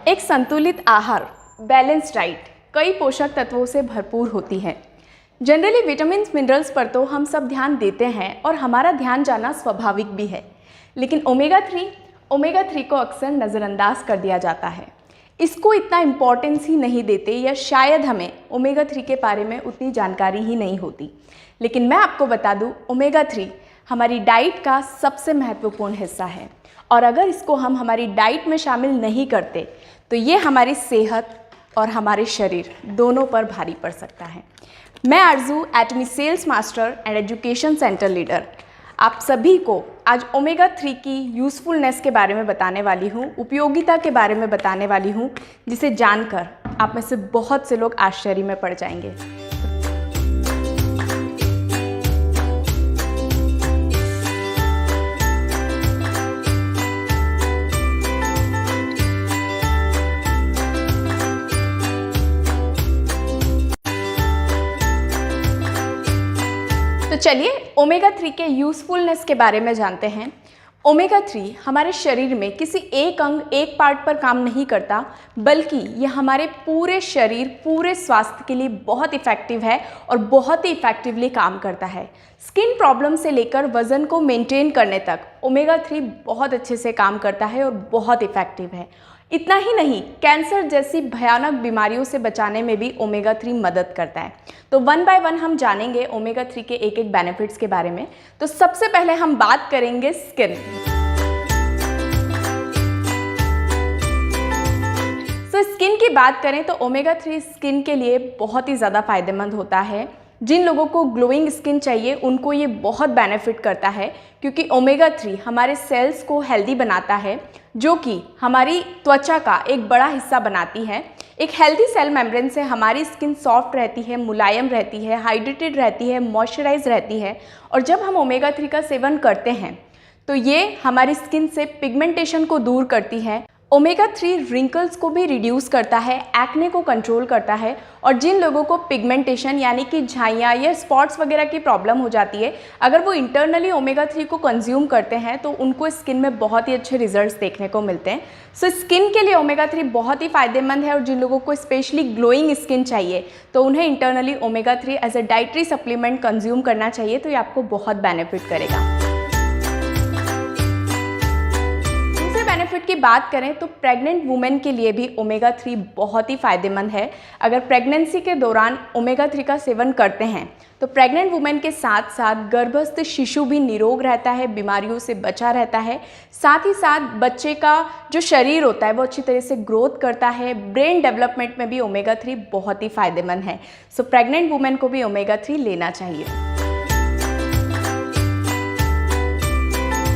एक संतुलित आहार, बैलेंस डाइट कई पोषक तत्वों से भरपूर होती है। जनरली विटामिन्स मिनरल्स पर तो हम सब ध्यान देते हैं और हमारा ध्यान जाना स्वाभाविक भी है, लेकिन ओमेगा 3 को अक्सर नज़रअंदाज कर दिया जाता है। इसको इतना इम्पोर्टेंस ही नहीं देते या शायद हमें ओमेगा 3 के बारे में उतनी जानकारी ही नहीं होती। लेकिन मैं आपको बता दूं, ओमेगा 3 हमारी डाइट का सबसे महत्वपूर्ण हिस्सा है और अगर इसको हम हमारी डाइट में शामिल नहीं करते तो ये हमारी सेहत और हमारे शरीर दोनों पर भारी पड़ सकता है। मैं आरजू एटमी sales master and education centre leader आप सभी को आज ओमेगा 3 की यूज़फुलनेस के बारे में बताने वाली हूँ, उपयोगिता के बारे में बताने वाली हूँ, जिसे जानकर आप में से बहुत से लोग आश्चर्य में पड़ जाएंगे। तो चलिए ओमेगा 3 के यूज़फुलनेस के बारे में जानते हैं। ओमेगा 3 हमारे शरीर में किसी एक अंग, एक पार्ट पर काम नहीं करता, बल्कि यह हमारे पूरे शरीर, पूरे स्वास्थ्य के लिए बहुत इफ़ेक्टिव है और बहुत ही इफ़ेक्टिवली काम करता है। स्किन प्रॉब्लम से लेकर वज़न को मेंटेन करने तक ओमेगा 3 बहुत अच्छे से काम करता है और बहुत इफ़ेक्टिव है। इतना ही नहीं, कैंसर जैसी भयानक बीमारियों से बचाने में भी ओमेगा 3 मदद करता है। तो वन बाय वन हम जानेंगे ओमेगा 3 के एक एक बेनिफिट्स के बारे में। तो सबसे पहले हम बात करेंगे स्किन। तो स्किन की बात करें तो ओमेगा 3 स्किन के लिए बहुत ही ज़्यादा फायदेमंद होता है। जिन लोगों को ग्लोइंग स्किन चाहिए उनको ये बहुत बेनिफिट करता है, क्योंकि ओमेगा 3 हमारे सेल्स को हेल्दी बनाता है, जो कि हमारी त्वचा का एक बड़ा हिस्सा बनाती है। एक हेल्दी सेल मेम्ब्रेन से हमारी स्किन सॉफ्ट रहती है, मुलायम रहती है, हाइड्रेटेड रहती है, मॉइस्चराइज रहती है। और जब हम ओमेगा 3 का सेवन करते हैं तो ये हमारी स्किन से पिगमेंटेशन को दूर करती है। ओमेगा 3 रिंकल्स को भी रिड्यूस करता है, एक्ने को कंट्रोल करता है। और जिन लोगों को पिगमेंटेशन यानी कि झाइयाँ या स्पॉट्स वगैरह की प्रॉब्लम हो जाती है, अगर वो इंटरनली ओमेगा 3 को कंज्यूम करते हैं तो उनको स्किन में बहुत ही अच्छे रिजल्ट्स देखने को मिलते हैं। सो स्किन के लिए ओमेगा 3 बहुत ही फायदेमंद है और जिन लोगों को स्पेशली ग्लोइंग स्किन चाहिए तो उन्हें internally omega 3 as a dietary supplement consume करना चाहिए, तो ये आपको बहुत बेनिफिट करेगा। बेनिफिट की बात करें तो प्रेग्नेंट वुमेन के लिए भी ओमेगा 3 बहुत ही फायदेमंद है। अगर प्रेगनेंसी के दौरान ओमेगा 3 का सेवन करते हैं तो प्रेग्नेंट वुमेन के साथ साथ गर्भस्थ शिशु भी निरोग रहता है, बीमारियों से बचा रहता है। साथ ही साथ बच्चे का जो शरीर होता है वो अच्छी तरह से ग्रोथ करता है। ब्रेन डेवलपमेंट में भी ओमेगा 3 बहुत ही फायदेमंद है। सो प्रेग्नेंट वुमेन को भी ओमेगा 3 लेना चाहिए।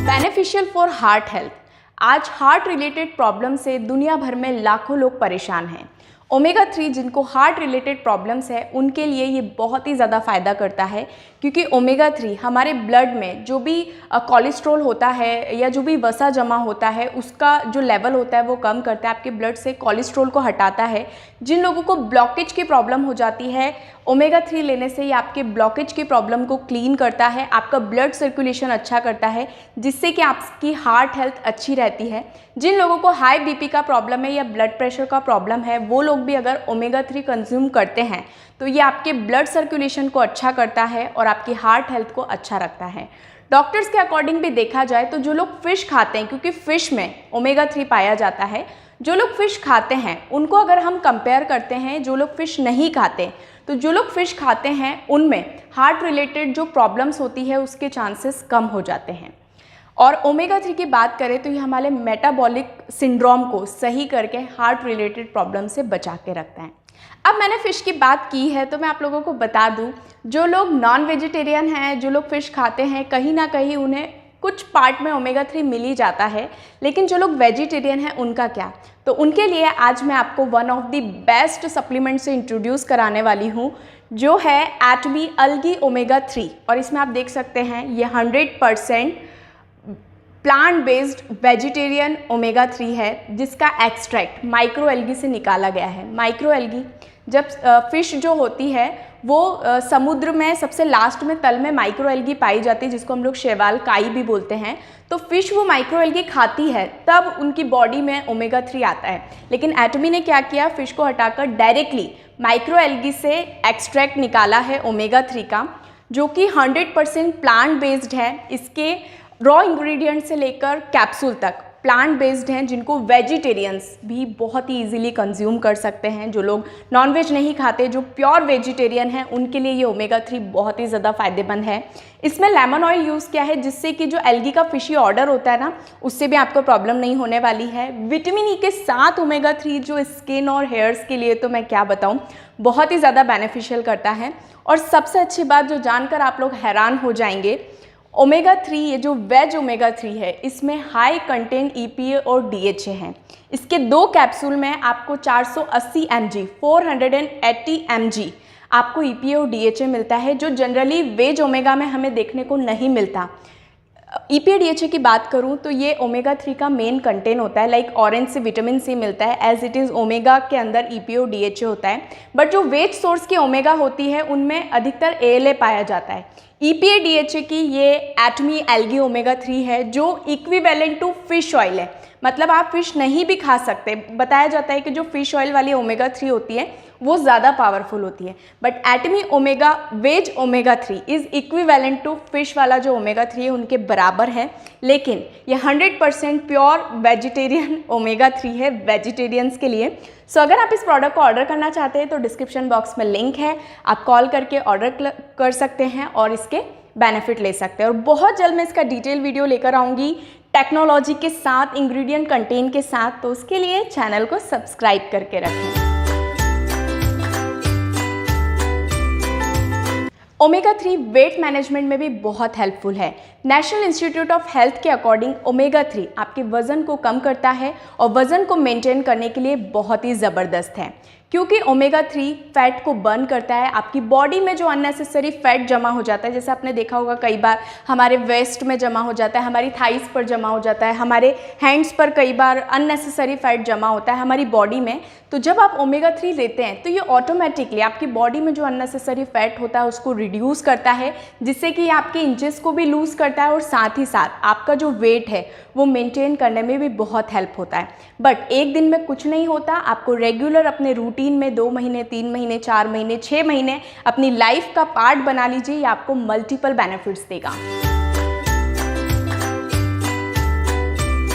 Beneficial for heart health. आज हार्ट रिलेटेड प्रॉब्लम से दुनिया भर में लाखों लोग परेशान हैं। ओमेगा 3 जिनको हार्ट रिलेटेड प्रॉब्लम्स है उनके लिए ये बहुत ही ज़्यादा फ़ायदा करता है, क्योंकि ओमेगा 3 हमारे ब्लड में जो भी कोलेस्ट्रॉल होता है या जो भी वसा जमा होता है उसका जो लेवल होता है वो कम करता है, आपके ब्लड से कोलेस्ट्रॉल को हटाता है। जिन लोगों को ब्लॉकेज की प्रॉब्लम हो जाती है, ओमेगा 3 लेने से ये आपके ब्लॉकेज की प्रॉब्लम को क्लीन करता है, आपका ब्लड सर्कुलेशन अच्छा करता है, जिससे कि आपकी हार्ट हेल्थ अच्छी रहती है। जिन लोगों को हाई बीपी का प्रॉब्लम है या ब्लड प्रेशर का प्रॉब्लम है, वो लोग भी अगर ओमेगा 3 कंज्यूम करते हैं तो ये आपके ब्लड सर्कुलेशन को अच्छा करता है और आपकी हार्ट हेल्थ को अच्छा रखता है। डॉक्टर्स के अकॉर्डिंग भी देखा जाए तो जो लोग फ़िश खाते हैं, क्योंकि फ़िश में ओमेगा 3 पाया जाता है, जो लोग फ़िश खाते हैं उनको अगर हम कंपेयर करते हैं जो लोग फ़िश नहीं खाते, तो जो लोग फ़िश खाते हैं उनमें हार्ट रिलेटेड जो प्रॉब्लम्स होती है उसके चांसेस कम हो जाते हैं। और ओमेगा 3 की बात करें तो ये हमारे मेटाबॉलिक सिंड्रोम को सही करके हार्ट रिलेटेड प्रॉब्लम से बचा के रखता है। अब मैंने फ़िश की बात की है तो मैं आप लोगों को बता दूं, जो लोग नॉन वेजिटेरियन हैं, जो लोग फ़िश खाते हैं, कहीं ना कहीं उन्हें कुछ पार्ट में ओमेगा 3 मिल ही जाता है। लेकिन जो लोग वेजिटेरियन हैं उनका क्या? तो उनके लिए आज मैं आपको one of the best supplement से इंट्रोड्यूस कराने वाली हूँ, जो है एटमी अलगी ओमेगा 3। और इसमें आप देख सकते हैं ये 100% प्लांट बेस्ड वेजिटेरियन ओमेगा 3 है, जिसका एक्सट्रैक्ट माइक्रो एल्गी से निकाला गया है। माइक्रो एल्गी, जब फिश जो होती है वो समुद्र में सबसे लास्ट में तल में माइक्रो एल्गी पाई जाती है, जिसको हम लोग शैवाल काई भी बोलते हैं। तो फिश वो माइक्रो एल्गी खाती है, तब उनकी बॉडी में ओमेगा 3 आता है। लेकिन एटमी ने क्या किया, फिश को हटाकर डायरेक्टली माइक्रो एल्गी से एक्सट्रैक्ट निकाला है ओमेगा 3 का, जो कि 100% प्लांट बेस्ड है। इसके रॉ इंग्रेडिएंट से लेकर कैप्सूल तक प्लांट बेस्ड हैं, जिनको वेजिटेरियंस भी बहुत ही इजीली कंज्यूम कर सकते हैं। जो लोग नॉनवेज नहीं खाते, जो प्योर वेजिटेरियन हैं, उनके लिए ये ओमेगा 3 बहुत ही ज़्यादा फायदेमंद है। इसमें लेमन ऑयल यूज़ किया है, जिससे कि जो एल्गी का फिशी ऑर्डर होता है ना, उससे भी आपको प्रॉब्लम नहीं होने वाली है। विटामिन ई के साथ ओमेगा 3 जो स्किन और हेयर्स के लिए तो मैं क्या बताऊँ, बहुत ही ज़्यादा बेनिफिशियल करता है। और सबसे अच्छी बात जो जानकर आप लोग हैरान हो जाएंगे, ओमेगा 3, ये जो वेज ओमेगा 3 है, इसमें हाई कंटेंट EPA और DHA हैं। इसके 2 कैप्सूल में आपको 480 mg 480 mg आपको EPA और DHA मिलता है, जो जनरली वेज ओमेगा में हमें देखने को नहीं मिलता। EPA DHA की बात करूं तो ये ओमेगा 3 का मेन कंटेंट होता है। लाइक ऑरेंज से विटामिन सी मिलता है, एज इट इज़ ओमेगा के अंदर EPA और DHA होता है। बट जो वेज सोर्स की ओमेगा होती है, उनमें अधिकतर ALA पाया जाता है। EPA DHA की ये एटमी एल्गी ओमेगा 3 है, जो इक्विवेलेंट टू फिश ऑयल है। मतलब आप फिश नहीं भी खा सकते। बताया जाता है कि जो फिश ऑयल वाली ओमेगा 3 होती है वो ज़्यादा पावरफुल होती है, बट एटमी ओमेगा वेज ओमेगा 3 इज़ इक्विवेलेंट टू फिश वाला जो ओमेगा 3 है, उनके बराबर है। लेकिन ये 100% प्योर वेजिटेरियन ओमेगा 3 है, वेजिटेरियंस के लिए। सो अगर आप इस प्रोडक्ट को ऑर्डर करना चाहते हैं तो डिस्क्रिप्शन बॉक्स में लिंक है, आप कॉल करके ऑर्डर कर सकते हैं और इसके बेनिफिट ले सकते हैं। और बहुत जल्द मैं इसका डिटेल वीडियो लेकर आऊँगी टेक्नोलॉजी के साथ, इंग्रेडिएंट कंटेंट के साथ। तो उसके लिए चैनल को सब्सक्राइब करके रखें। ओमेगा 3 वेट मैनेजमेंट में भी बहुत हेल्पफुल है। नेशनल इंस्टीट्यूट ऑफ हेल्थ के अकॉर्डिंग ओमेगा 3 आपके वज़न को कम करता है और वज़न को मेंटेन करने के लिए बहुत ही ज़बरदस्त है, क्योंकि ओमेगा 3 फैट को बर्न करता है। आपकी बॉडी में जो अननेसेसरी फैट जमा हो जाता है, जैसे आपने देखा होगा कई बार हमारे वेस्ट में जमा हो जाता है, हमारी थाइस पर जमा हो जाता है, हमारे हैंड्स पर कई बार अननेसेसरी फैट जमा होता है हमारी बॉडी में। तो जब आप ओमेगा 3 लेते हैं तो ये ऑटोमेटिकली आपकी बॉडी में जो अननेसेसरी फैट होता है उसको रिड्यूस करता है, जिससे कि आपके इंचेस को भी लूज़ करता है और साथ ही साथ आपका जो वेट है वो मेंटेन करने में भी बहुत हेल्प होता है। बट एक दिन में कुछ नहीं होता, आपको रेगुलर अपने रूटीन में 2 महीने, 3 महीने, 4 महीने, 6 महीने अपनी लाइफ का पार्ट बना लीजिए। ये आपको मल्टीपल बेनिफिट्स देगा।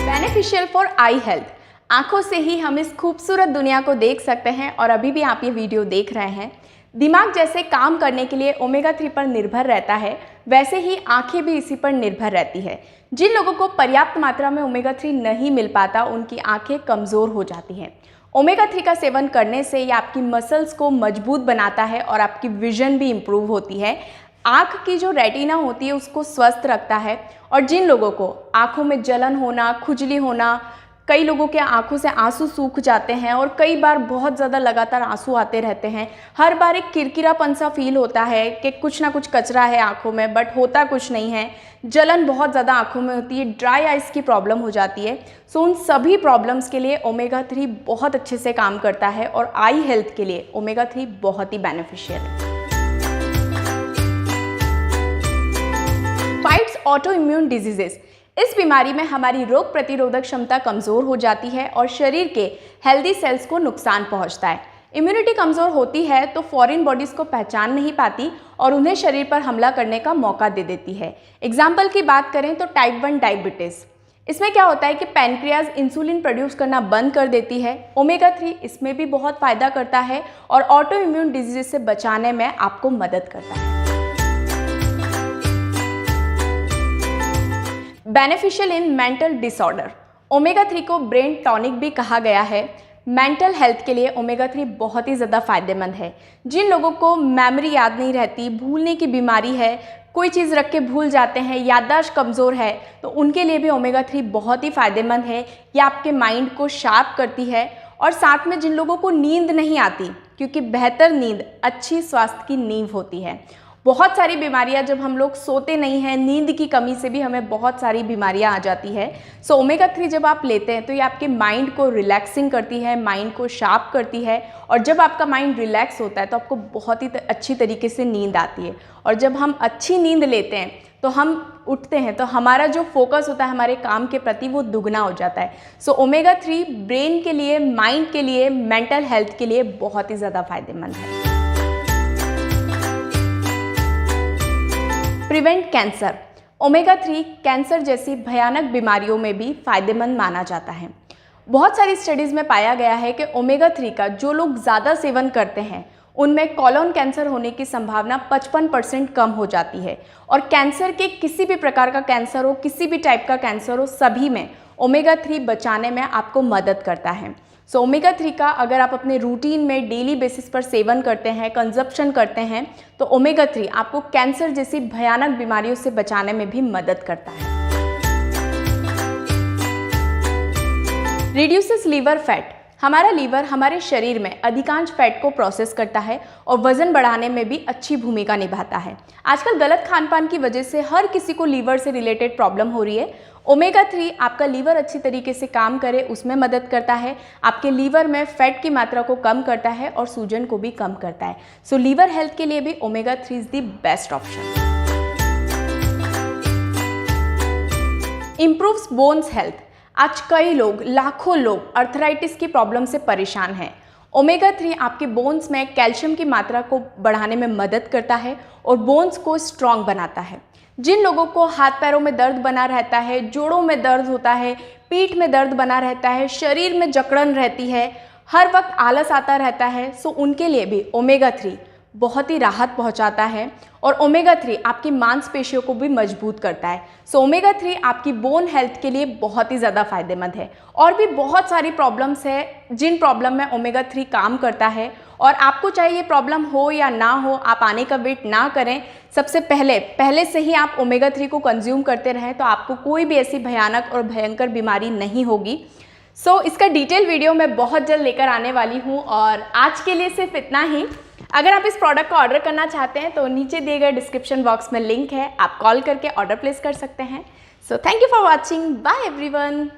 बेनिफिशियल फॉर आई हेल्थ, आंखों से ही हम इस खूबसूरत दुनिया को देख सकते हैं। और अभी भी आप ये वीडियो देख रहे हैं। दिमाग जैसे काम करने के लिए ओमेगा 3 पर निर्भर रहता है, वैसे ही आंखें भी इसी पर निर्भर रहती है। जिन लोगों को पर्याप्त मात्रा में ओमेगा 3 नहीं मिल पाता, उनकी आंखें कमज़ोर हो जाती हैं। ओमेगा 3 का सेवन करने से ये आपकी मसल्स को मजबूत बनाता है और आपकी विजन भी इम्प्रूव होती है। आँख की जो रेटिना होती है उसको स्वस्थ रखता है। और जिन लोगों को आँखों में जलन होना, खुजली होना, कई लोगों के आंखों से आंसू सूख जाते हैं और कई बार बहुत ज़्यादा लगातार आंसू आते रहते हैं, हर बार एक किरकिरापन सा फील होता है कि कुछ ना कुछ कचरा है आंखों में, बट होता कुछ नहीं है, जलन बहुत ज़्यादा आंखों में होती है, ड्राई आइज़ की प्रॉब्लम हो जाती है। सो उन सभी प्रॉब्लम्स के लिए ओमेगा 3 बहुत अच्छे से काम करता है और आई हेल्थ के लिए ओमेगा 3 बहुत ही बेनिफिशियल है। फाइट्स ऑटो इम्यून डिजीजेस, इस बीमारी में हमारी रोग प्रतिरोधक क्षमता कमज़ोर हो जाती है और शरीर के हेल्दी सेल्स को नुकसान पहुंचता है। इम्यूनिटी कमज़ोर होती है तो फॉरेन बॉडीज़ को पहचान नहीं पाती और उन्हें शरीर पर हमला करने का मौका दे देती है। एग्जाम्पल की बात करें तो टाइप 1 डायबिटीज़, इसमें क्या होता है कि पैनक्रियाज इंसुलिन प्रोड्यूस करना बंद कर देती है। ओमेगा 3 इसमें भी बहुत फ़ायदा करता है और ऑटो इम्यून डिजीज से बचाने में आपको मदद करता है। Beneficial in mental disorder, omega 3 को ब्रेन टॉनिक भी कहा गया है। मेंटल हेल्थ के लिए ओमेगा 3 बहुत ही ज़्यादा फायदेमंद है। जिन लोगों को मेमोरी याद नहीं रहती, भूलने की बीमारी है, कोई चीज़ रख के भूल जाते हैं, याददाश्त कमज़ोर है, तो उनके लिए भी ओमेगा 3 बहुत ही फायदेमंद है। ये आपके माइंड को शार्प करती है। और साथ में जिन लोगों को नींद नहीं आती, क्योंकि बेहतर नींद अच्छी स्वास्थ्य की नींव होती है, बहुत सारी बीमारियां, जब हम लोग सोते नहीं हैं, नींद की कमी से भी हमें बहुत सारी बीमारियां आ जाती है। सो ओमेगा 3 जब आप लेते हैं तो ये आपके माइंड को रिलैक्सिंग करती है, माइंड को शार्प करती है, और जब आपका माइंड रिलैक्स होता है तो आपको बहुत ही अच्छी तरीके से नींद आती है। और जब हम अच्छी नींद लेते हैं तो हम उठते हैं तो हमारा जो फोकस होता है हमारे काम के प्रति वो दुगना हो जाता है। सो ओमेगा 3 ब्रेन के लिए, माइंड के लिए, मेंटल हेल्थ के लिए बहुत ही ज़्यादा फायदेमंद है। Prevent cancer. ओमेगा 3 कैंसर जैसी भयानक बीमारियों में भी फायदेमंद माना जाता है। बहुत सारी स्टडीज़ में पाया गया है कि ओमेगा 3 का जो लोग ज़्यादा सेवन करते हैं उनमें कॉलोन कैंसर होने की संभावना 55% कम हो जाती है। और कैंसर के किसी भी प्रकार का कैंसर हो, किसी भी टाइप का कैंसर हो, सभी में ओमेगा 3 बचाने में आपको मदद करता है। सो ओमेगा 3 का अगर आप अपने रूटीन में डेली बेसिस पर सेवन करते हैं, कंजप्शन करते हैं, तो ओमेगा 3 आपको कैंसर जैसी भयानक बीमारियों से बचाने में भी मदद करता है। Reduces liver fat. हमारा लीवर हमारे शरीर में अधिकांश फैट को प्रोसेस करता है और वजन बढ़ाने में भी अच्छी भूमिका निभाता है। आजकल गलत खान पान की वजह से हर किसी को लीवर से रिलेटेड प्रॉब्लम हो रही है। ओमेगा 3 आपका लीवर अच्छी तरीके से काम करे उसमें मदद करता है, आपके लीवर में फैट की मात्रा को कम करता है और सूजन को भी कम करता है। सो लीवर हेल्थ के लिए भी omega 3 is the best option. Improves bones health. आज कई लोग, लाखों लोग अर्थराइटिस की प्रॉब्लम से परेशान हैं। ओमेगा 3 आपके बोन्स में कैल्शियम की मात्रा को बढ़ाने में मदद करता है और बोन्स को स्ट्रॉन्ग बनाता है। जिन लोगों को हाथ पैरों में दर्द बना रहता है, जोड़ों में दर्द होता है, पीठ में दर्द बना रहता है, शरीर में जकड़न रहती है, हर वक्त आलस आता रहता है, सो उनके लिए भी ओमेगा 3 बहुत ही राहत पहुंचाता है। और ओमेगा 3 आपकी मांसपेशियों को भी मजबूत करता है। सो ओमेगा 3 आपकी बोन हेल्थ के लिए बहुत ही ज़्यादा फायदेमंद है। और भी बहुत सारी प्रॉब्लम्स है जिन प्रॉब्लम में ओमेगा 3 काम करता है, और आपको चाहे ये प्रॉब्लम हो या ना हो, आप आने का वेट ना करें। सबसे पहले से ही आप ओमेगा 3 को कंज्यूम करते रहें तो आपको कोई भी ऐसी भयानक और भयंकर बीमारी नहीं होगी। सो इसका डिटेल वीडियो मैं बहुत जल्द लेकर आने वाली हूँ, और आज के लिए सिर्फ इतना ही। अगर आप इस प्रोडक्ट को ऑर्डर करना चाहते हैं तो नीचे दिए गए डिस्क्रिप्शन बॉक्स में लिंक है, आप कॉल करके ऑर्डर प्लेस कर सकते हैं। So thank you for watching, bye everyone.